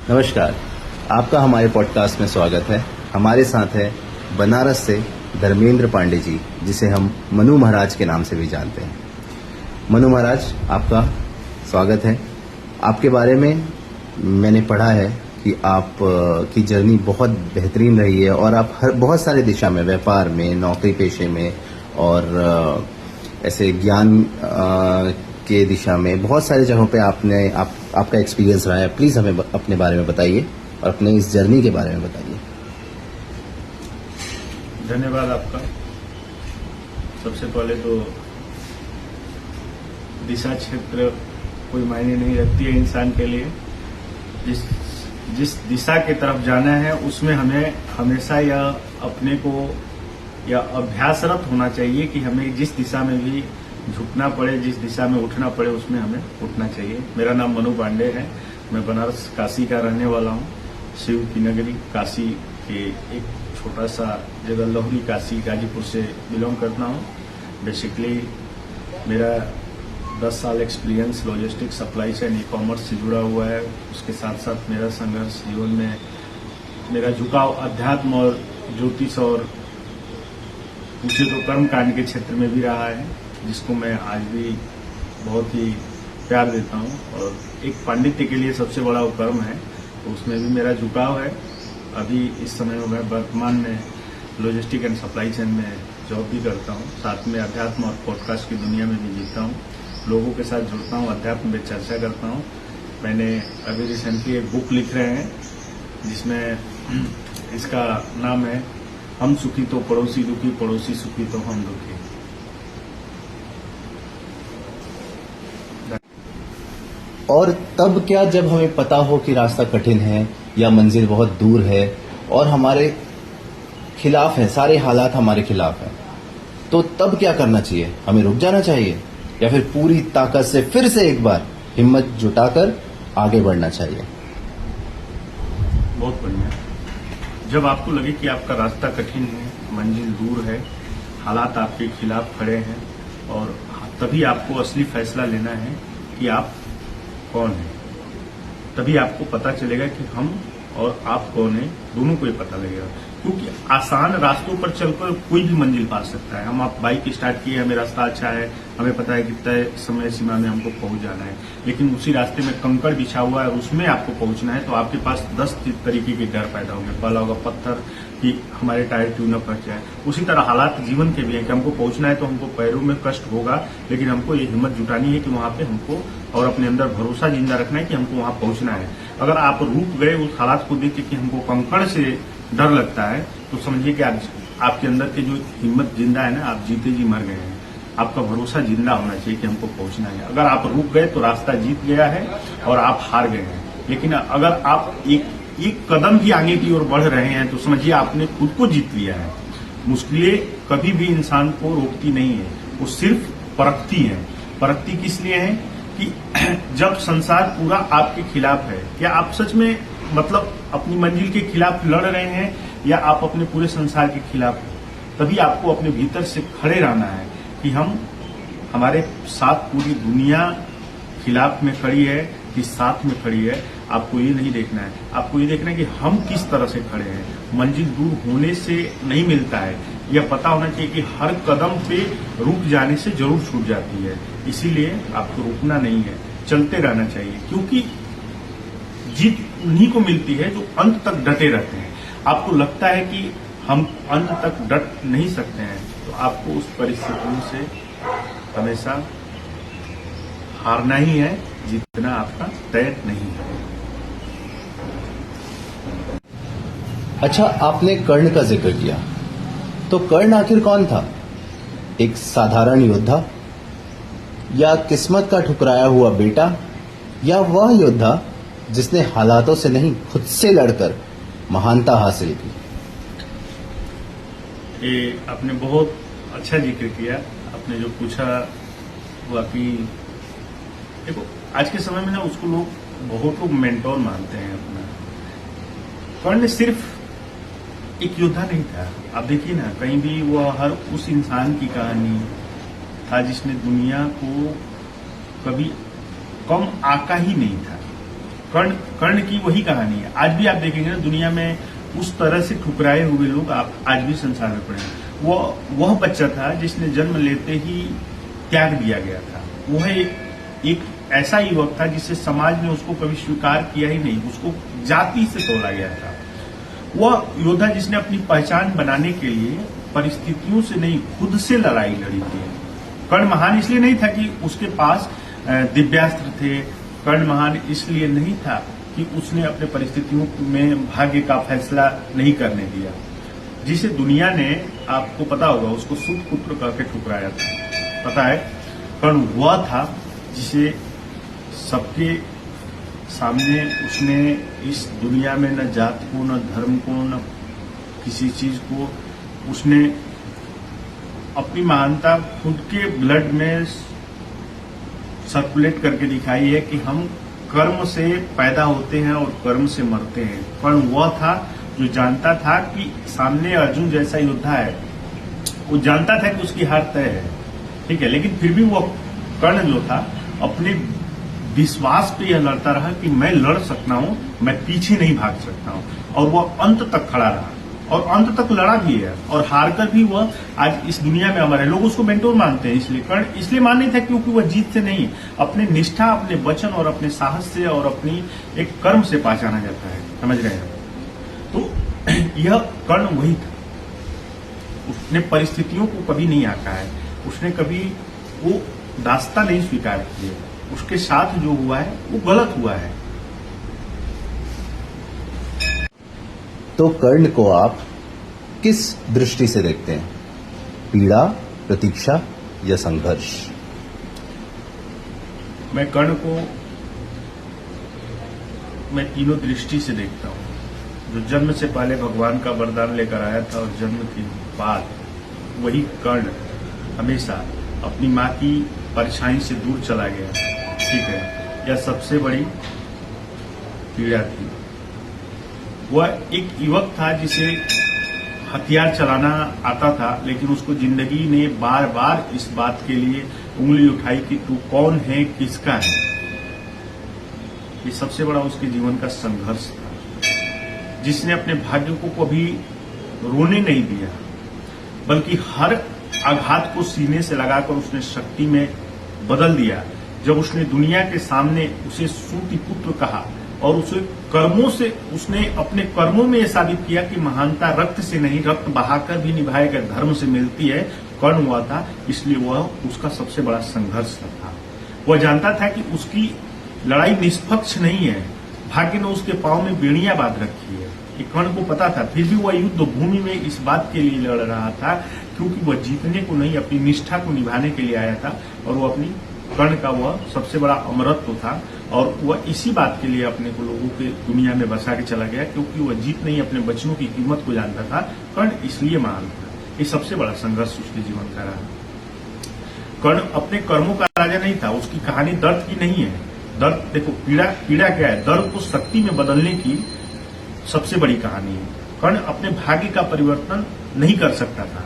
नमस्कार, आपका हमारे पॉडकास्ट में स्वागत है। हमारे साथ है बनारस से धर्मेंद्र पांडे जी, जिसे हम मनु महाराज के नाम से भी जानते हैं। मनु महाराज, आपका स्वागत है। आपके बारे में मैंने पढ़ा है कि आप की जर्नी बहुत बेहतरीन रही है और आप बहुत सारे दिशा में, व्यापार में, नौकरी पेशे में और ऐसे ज्ञान के दिशा में बहुत सारी जगहों पे आपका एक्सपीरियंस रहा है। प्लीज़ हमें अपने बारे में बताइए और अपने इस जर्नी के बारे में बताइए। धन्यवाद आपका। सबसे पहले तो दिशा क्षेत्र कोई मायने नहीं रखती है इंसान के लिए। जिस दिशा की तरफ जाना है उसमें हमें हमेशा यह अपने को या अभ्यासरत होना चाहिए कि हमें जिस दिशा में भी झुकना पड़े, जिस दिशा में उठना पड़े, उसमें हमें उठना चाहिए। मेरा नाम मनु पांडे है। मैं बनारस काशी का रहने वाला हूँ। शिव की नगरी काशी के एक छोटा सा जगह लोहरी काशी गाजीपुर से बिलोंग करता हूँ। बेसिकली मेरा 10 साल experience logistic supply chain e commerce से जुड़ा हुआ है। उसके साथ साथ मेरा संघर्ष जीवन में, मेरा झुकाव अध्यात्म और ज्योतिष और पूछे तो कर्म कांड के क्षेत्र में भी रहा है, जिसको मैं आज भी बहुत ही प्यार देता हूँ। और एक पांडित्य के लिए सबसे बड़ा वो कर्म है, तो उसमें भी मेरा झुकाव है। अभी इस समय में मैं वर्तमान में लॉजिस्टिक एंड सप्लाई चेन में जॉब भी करता हूँ। साथ में अध्यात्म और पॉडकास्ट की दुनिया में भी जीता हूँ। लोगों के साथ जुड़ता हूँ, अध्यात्म में चर्चा करता हूँ। मैंने अभी रिसेंटली एक बुक लिख रहे हैं जिसमें इसका नाम है हम सुखी तो पड़ोसी दुखी, पड़ोसी सुखी तो हम दुखी। और तब क्या, जब हमें पता हो कि रास्ता कठिन है या मंजिल बहुत दूर है और हमारे खिलाफ है, सारे हालात हमारे खिलाफ हैं, तो तब क्या करना चाहिए? हमें रुक जाना चाहिए या फिर पूरी ताकत से फिर से एक बार हिम्मत जुटाकर आगे बढ़ना चाहिए? बहुत बढ़िया। जब आपको लगे कि आपका रास्ता कठिन है, मंजिल दूर है, हालात आपके खिलाफ खड़े हैं, और तभी आपको असली फैसला लेना है कि आप कौन है। तभी आपको पता चलेगा कि हम और आप कौन है, दोनों को ही पता लगेगा। क्योंकि आसान रास्तों पर चलकर कोई भी मंजिल पा सकता है। आप बाइक स्टार्ट किए, हमें रास्ता अच्छा है, हमें पता है कि तय समय सीमा में हमको पहुंच जाना है, लेकिन उसी रास्ते में कंकड़ बिछा हुआ है और उसमें आपको पहुंचना है, तो आपके पास 10 तरीके के डर पैदा होंगे। पहला होगा पत्थर, कि हमारे टायर ट्यूब न फट जाए। उसी तरह हालात जीवन के भी हैं कि हमको पहुंचना है तो हमको पैरों में कष्ट होगा, लेकिन हमको ये हिम्मत जुटानी है कि वहां पे हमको, और अपने अंदर भरोसा जिंदा रखना है कि हमको वहां पहुंचना है। अगर आप रुक गए उस हालात को देख के कि हमको कंकड़ से डर लगता है, तो समझिए कि आपके अंदर के जो हिम्मत जिंदा है ना, आप जीते जी मर गए हैं। आपका भरोसा जिंदा होना चाहिए कि हमको पहुंचना है। अगर आप रुक गए तो रास्ता जीत गया है और आप हार गए हैं। लेकिन अगर आप एक कदम भी आगे की ओर बढ़ रहे हैं तो समझिए आपने खुद को जीत लिया है। मुश्किलें कभी भी इंसान को रोकती नहीं है, वो सिर्फ परखती है। परखती किस लिए है कि जब संसार पूरा आपके खिलाफ है, क्या आप सच में मतलब अपनी मंजिल के खिलाफ लड़ रहे हैं या आप अपने पूरे संसार के खिलाफ हैं? तभी आपको अपने भीतर से खड़े रहना है कि हमारे साथ पूरी दुनिया खिलाफ में खड़ी है कि साथ में खड़ी है। आपको ये नहीं देखना है, आपको ये देखना है कि हम किस तरह से खड़े हैं। मंजिल दूर होने से नहीं मिलता है, यह पता होना चाहिए कि हर कदम पे रुक जाने से जरूर छूट जाती है। इसीलिए आपको रुकना नहीं है, चलते रहना चाहिए, क्योंकि जीत उन्हीं को मिलती है जो अंत तक डटे रहते हैं। आपको लगता है कि हम अंत तक डट नहीं सकते हैं, तो आपको उस परिस्थितियों से हमेशा हारना ही है, जीतना आपका तय नहीं है। अच्छा, आपने कर्ण का जिक्र किया, तो कर्ण आखिर कौन था? एक साधारण योद्धा, या किस्मत का ठुकराया हुआ बेटा, या वह योद्धा जिसने हालातों से नहीं खुद से लड़कर महानता हासिल की? ये आपने बहुत अच्छा जिक्र किया। आपने जो पूछा वाकई, देखो आज के समय में ना उसको बहुत लोग मेंटोर मानते हैं अपना। कर्ण सिर्फ एक योद्धा नहीं था। आप देखिए ना, कहीं भी वो हर उस इंसान की कहानी था जिसने दुनिया को कभी कम आका ही नहीं था, कर्ण की वही कहानी है। आज भी आप देखेंगे ना, दुनिया में उस तरह से ठुकराए हुए लोग आप आज भी संसार में पड़े हैं। वह बच्चा था जिसने जन्म लेते ही त्याग दिया गया था। वह एक ऐसा युवक था जिसे समाज ने उसको कभी स्वीकार किया ही नहीं, उसको जाति से तोड़ा गया था। वह योद्धा जिसने अपनी पहचान बनाने के लिए परिस्थितियों से नहीं, खुद से लड़ाई लड़ी थी। कर्ण महान इसलिए नहीं था कि उसके पास दिव्यास्त्र थे। कर्ण महान इसलिए नहीं था कि उसने अपने परिस्थितियों में भाग्य का फैसला नहीं करने दिया। जिसे दुनिया ने, आपको पता होगा, उसको सूत पुत्र करके ठुकराया था। पता है, कर्ण वह था जिसे सबके सामने उसने इस दुनिया में न जात को, न धर्म को, न किसी चीज को, उसने अपनी महानता खुद के ब्लड में सर्कुलेट करके दिखाई है कि हम कर्म से पैदा होते हैं और कर्म से मरते हैं। कर्ण वह था जो जानता था कि सामने अर्जुन जैसा योद्धा है, वो जानता था कि उसकी हार तय है, ठीक है, लेकिन फिर भी वह कर्ण जो था अपने विश्वास पे यह लड़ता रहा कि मैं लड़ सकता हूं, मैं पीछे नहीं भाग सकता हूं, और वह अंत तक खड़ा रहा और अंत तक लड़ा भी है, और हारकर भी वह आज इस दुनिया में अमर है। लोग उसको मेंटोर मानते हैं। इसलिए कर्ण इसलिए मानते थे क्योंकि वह जीत से नहीं, अपने निष्ठा, अपने वचन और अपने साहस से और अपनी एक कर्म से पहचाना जाता है। समझ रहे हैं? तो यह कर्ण वही था। उसने परिस्थितियों को कभी नहीं आंका है, उसने कभी वो दास्ता नहीं स्वीकार किए। उसके साथ जो हुआ है वो गलत हुआ है। तो कर्ण को आप किस दृष्टि से देखते हैं? पीड़ा, प्रतीक्षा या संघर्ष? मैं कर्ण को मैं तीनों दृष्टि से देखता हूं। जो जन्म से पहले भगवान का वरदान लेकर आया था और जन्म के बाद वही कर्ण हमेशा अपनी मां की परछाई से दूर चला गया, ठीक है, यह सबसे बड़ी पीड़ा थी। वह एक युवक था जिसे हथियार चलाना आता था, लेकिन उसको जिंदगी ने बार बार इस बात के लिए उंगली उठाई कि तू कौन है, किसका है। ये सबसे बड़ा उसके जीवन का संघर्ष था, जिसने अपने भाग्य को कभी रोने नहीं दिया, बल्कि हर आघात को सीने से लगाकर उसने शक्ति में बदल दिया। जब उसने दुनिया के सामने उसे सूति पुत्र कहा और उसे कर्मों से, उसने अपने कर्मों में यह साबित किया कि महानता रक्त से नहीं, रक्त बहाकर भी निभाए गए धर्म से मिलती है। कर्ण हुआ था, इसलिए वह उसका सबसे बड़ा संघर्ष था। वह जानता था कि उसकी लड़ाई निष्पक्ष नहीं है, भाग्य ने उसके पांव में बेड़ियां बांध रखी है। ये कर्ण को पता था, फिर भी वह युद्ध भूमि में इस बात के लिए लड़ रहा था क्योंकि वह जीतने को नहीं, अपनी निष्ठा को निभाने के लिए आया था। और वह अपनी कर्ण का वह सबसे बड़ा अमरत्व था, और वह इसी बात के लिए अपने को लोगों के दुनिया में बसा के चला गया क्योंकि वह जीत नहीं, अपने वचनों की कीमत को जानता था। कर्ण इसलिए महान था। ये सबसे बड़ा संघर्ष उसके जीवन का रहा। कर्ण अपने कर्मों का राजा नहीं था। उसकी कहानी दर्द की नहीं है। दर्द, देखो, पीड़ा क्या है? दर्द को शक्ति में बदलने की सबसे बड़ी कहानी है। कर्ण अपने भाग्य का परिवर्तन नहीं कर सकता था,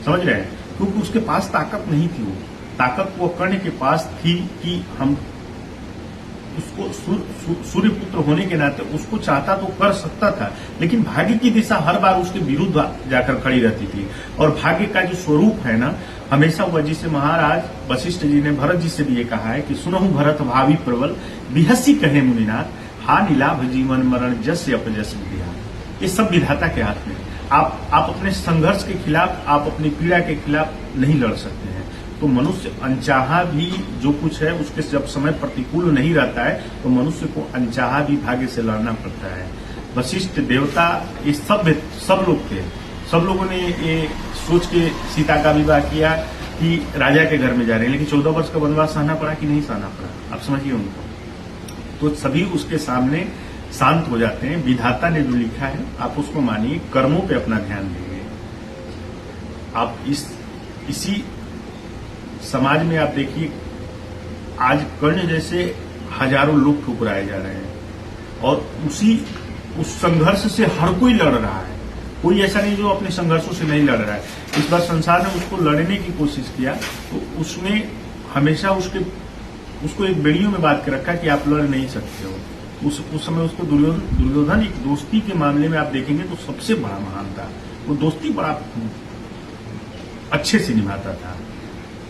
समझ रहे हैं, क्योंकि उसके पास ताकत नहीं थी। वो ताकत वो कर्ण के पास थी कि हम उसको सूर्य पुत्र होने के नाते उसको चाहता तो कर सकता था, लेकिन भाग्य की दिशा हर बार उसके विरुद्ध जाकर खड़ी रहती थी। और भाग्य का जो स्वरूप है ना, हमेशा वह, जिसे महाराज वशिष्ठ जी ने भरत जी से भी ये कहा है कि सुनहु भरत भावी प्रबल बिहसी कहे मुनिनाथ, हा नीलाभ जीवन मरण जस अपजस विद्या। ये सब विधाता के हाथ में। आप अपने संघर्ष के खिलाफ, आप अपनी पीड़ा के खिलाफ नहीं लड़ सकते हैं। तो मनुष्य अनचाहा भी जो कुछ है, उसके जब समय प्रतिकूल नहीं रहता है तो मनुष्य को अनचाहा भी भाग्य से लड़ना पड़ता है। वशिष्ठ, देवता, ये सब लोग थे। सब लोगों ने ये सोच के सीता का विवाह किया कि राजा के घर में जा रहे हैं, लेकिन 14 वर्ष का वनवास सहना पड़ा कि नहीं सहना पड़ा, आप समझिए उनको। तो सभी उसके सामने शांत हो जाते हैं। विधाता ने जो लिखा है आप उसको मानिए, कर्मों पे अपना ध्यान देंगे। आप इसी समाज में आप देखिए, आज कर्ण जैसे हजारों लोग ठुकराए जा रहे हैं और उस संघर्ष से हर कोई लड़ रहा है। कोई ऐसा नहीं जो अपने संघर्षों से नहीं लड़ रहा है। इस बार संसार ने उसको लड़ने की कोशिश किया तो उसने हमेशा उसको एक बेड़ियों में बांध के रखा कि आप लड़ नहीं सकते हो। उस समय उसको दुर्योधन एक दोस्ती के मामले में आप देखेंगे तो सबसे बड़ा महान था। वो दोस्ती बड़ा अच्छे से निभाता था।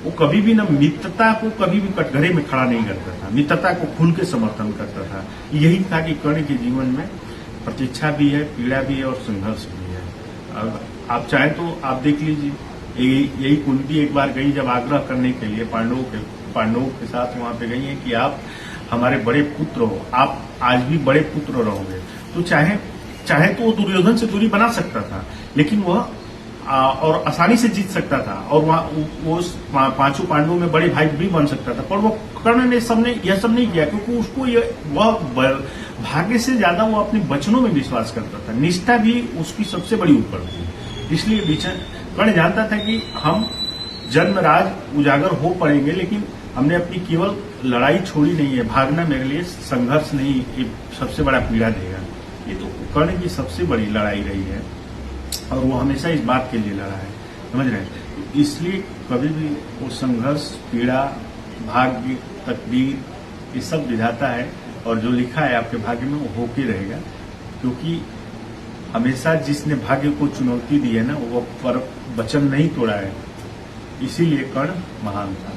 वो कभी भी ना मित्रता को कभी भी कटघरे में खड़ा नहीं करता था, मित्रता को खुल के समर्थन करता था। यही था कि कर्ण के जीवन में प्रतीक्षा भी है, पीड़ा भी है और संघर्ष भी है। अब आप चाहें तो आप देख लीजिए, यही कुंती एक बार गई जब आग्रह करने के लिए पांडवों के साथ वहां पे गई है कि आप हमारे बड़े पुत्र हो, आप आज भी बड़े पुत्र रहोगे। तो चाहे तो वो दुर्योधन से दूरी बना सकता था, लेकिन वह और आसानी से जीत सकता था और वो पांचों पांडवों में बड़े भाई भी बन सकता था। पर वो कर्ण ने यह सब नहीं किया, क्योंकि उसको वह भाग्य से ज्यादा वो अपने वचनों में विश्वास करता था। निष्ठा भी उसकी सबसे बड़ी ऊपर थी। इसलिए कर्ण जानता था कि हम जन्मराज उजागर हो पड़ेंगे, लेकिन हमने अपनी केवल लड़ाई छोड़ी नहीं है। भागना मेरे लिए संघर्ष नहीं, ये सबसे बड़ा पीड़ा देगा। ये तो कर्ण की सबसे बड़ी लड़ाई रही है और वो हमेशा इस बात के लिए लड़ा है, समझ रहे हैं। इसलिए कभी भी वो संघर्ष, पीड़ा, भाग्य, तकदीर, ये सब विधाता है और जो लिखा है आपके भाग्य में वो होके रहेगा। क्योंकि हमेशा जिसने भाग्य को चुनौती दी है ना, वो पर वचन नहीं तोड़ा है। इसीलिए कर्ण महान था।